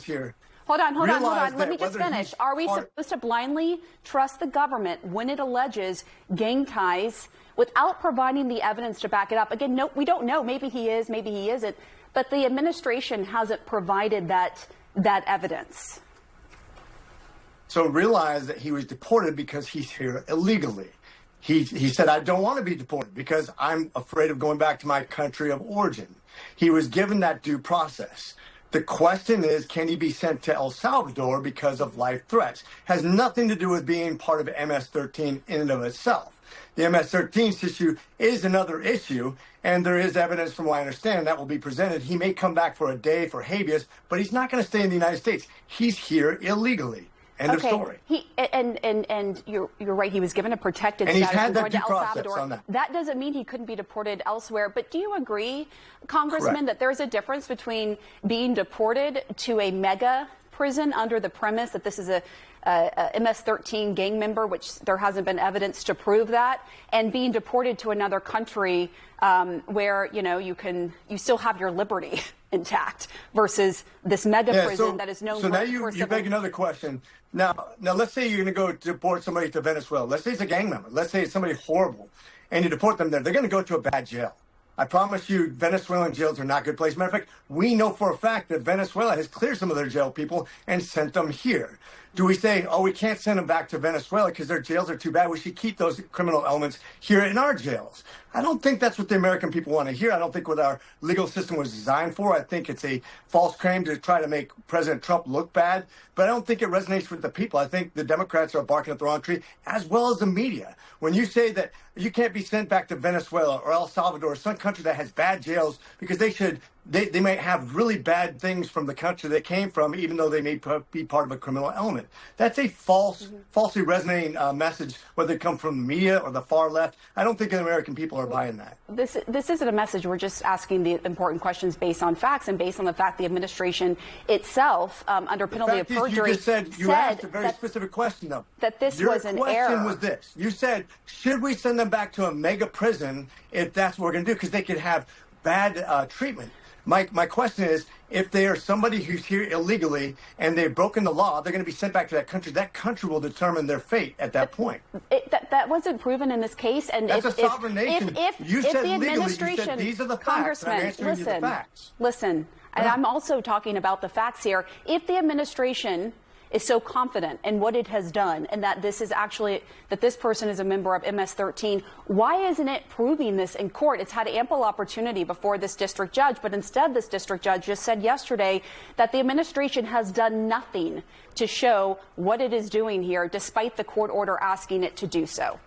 here. Hold on. Let me just finish. Are we supposed to blindly trust the government when it alleges gang ties without providing the evidence to back it up? Again, no, we don't know. Maybe he is, maybe he isn't. But the administration hasn't provided that evidence. So realize that he was deported because he's here illegally. He said, I don't want to be deported because I'm afraid of going back to my country of origin. He was given that due process. The question is, can he be sent to El Salvador because of life threats? Has nothing to do with being part of MS-13 in and of itself. The MS-13 issue is another issue, and there is evidence from what I understand that will be presented. He may come back for a day for habeas, but he's not going to stay in the United States. He's here illegally. End of story. And you're right. He was given a protected status. And he's had that due process on that. That doesn't mean he couldn't be deported elsewhere. But do you agree, Congressman, that there's a difference between being deported to a mega prison under the premise that this is a MS-13 gang member, which there hasn't been evidence to prove that, and being deported to another country where you still have your liberty intact versus this mega prison that is known for. So now you beg another question. Now let's say you're going to go deport somebody to Venezuela. Let's say it's a gang member. Let's say it's somebody horrible, and you deport them there. They're going to go to a bad jail. I promise you, Venezuelan jails are not a good place. Matter of fact, we know for a fact that Venezuela has cleared some of their jail people and sent them here. Do we say, oh, we can't send them back to Venezuela because their jails are too bad? We should keep those criminal elements here in our jails. I don't think that's what the American people want to hear. I don't think what our legal system was designed for. I think it's a false claim to try to make President Trump look bad. But I don't think it resonates with the people. I think the Democrats are barking at the wrong tree, as well as the media. When you say that you can't be sent back to Venezuela or El Salvador or some country that has bad jails because they might have really bad things from the country they came from, even though they may be part of a criminal element. That's a falsely resonating message, whether it comes from the media or the far left. I don't think the American people are buying that. This isn't a message. We're just asking the important questions based on facts and based on the fact the administration itself, under penalty of perjury, you asked a very specific question, though. That this was an error. Your question was this. You said, should we send them back to a mega prison if that's what we're going to do? Because they could have bad treatment. My question is, if they are somebody who's here illegally and they've broken the law, they're going to be sent back to that country. That country will determine their fate at that point. That wasn't proven in this case. And that's a sovereign nation. You said the legally, administration, you said these are the facts. Congressman, I'm answering you the facts. Listen, and I'm also talking about the facts here. If the administration is so confident in what it has done and that this person is a member of MS-13, why isn't it proving this in court? It's had ample opportunity before this district judge, but instead this district judge just said yesterday that the administration has done nothing to show what it is doing here, despite the court order asking it to do so.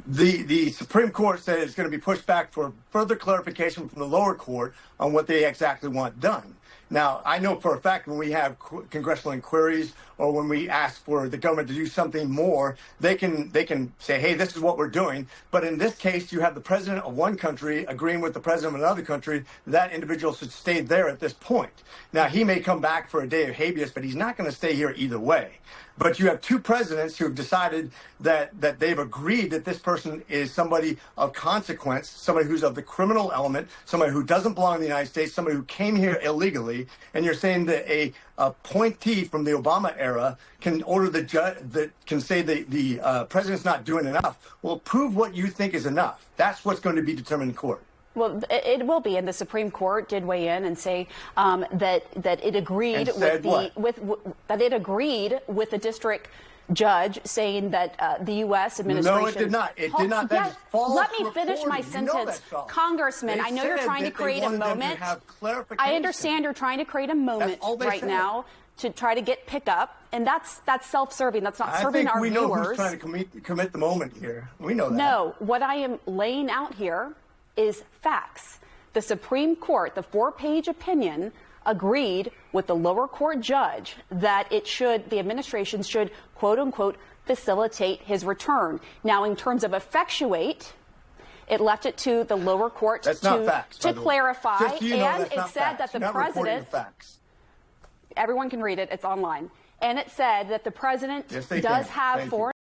The Supreme Court said it's going to be pushed back for further clarification from the lower court on what they exactly want done. Now, I know for a fact when we have congressional inquiries or when we ask for the government to do something more, they can say, hey, this is what we're doing. But in this case, you have the president of one country agreeing with the president of another country. That individual should stay there at this point. Now, he may come back for a day of habeas, but he's not going to stay here either way. But you have two presidents who have decided that they've agreed that this person is somebody of consequence, somebody who's of the criminal element, somebody who doesn't belong in the United States, somebody who came here illegally. And you're saying that a appointee from the Obama era can order the judge that can say the president's not doing enough. Well, prove what you think is enough. That's what's going to be determined in court. Well, it will be, and the Supreme Court did weigh in and say that it agreed that it agreed with the district judge saying that the U.S. administration. No, it did not. It did not. That is false. Let me finish my sentence, Congressman. I know you're trying to create a moment. I understand you're trying to create a moment right now to try to get pickup, and that's self-serving. That's not serving our viewers. We know who's trying to commit the moment here. We know that. No, what I am laying out here is facts. The Supreme Court, the 4-page opinion, agreed with the lower court judge that the administration should, quote unquote, facilitate his return. Now, in terms of effectuate, it left it to the lower court to clarify, and it said that the president, everyone can read it, it's online, and it said that the president does have foreign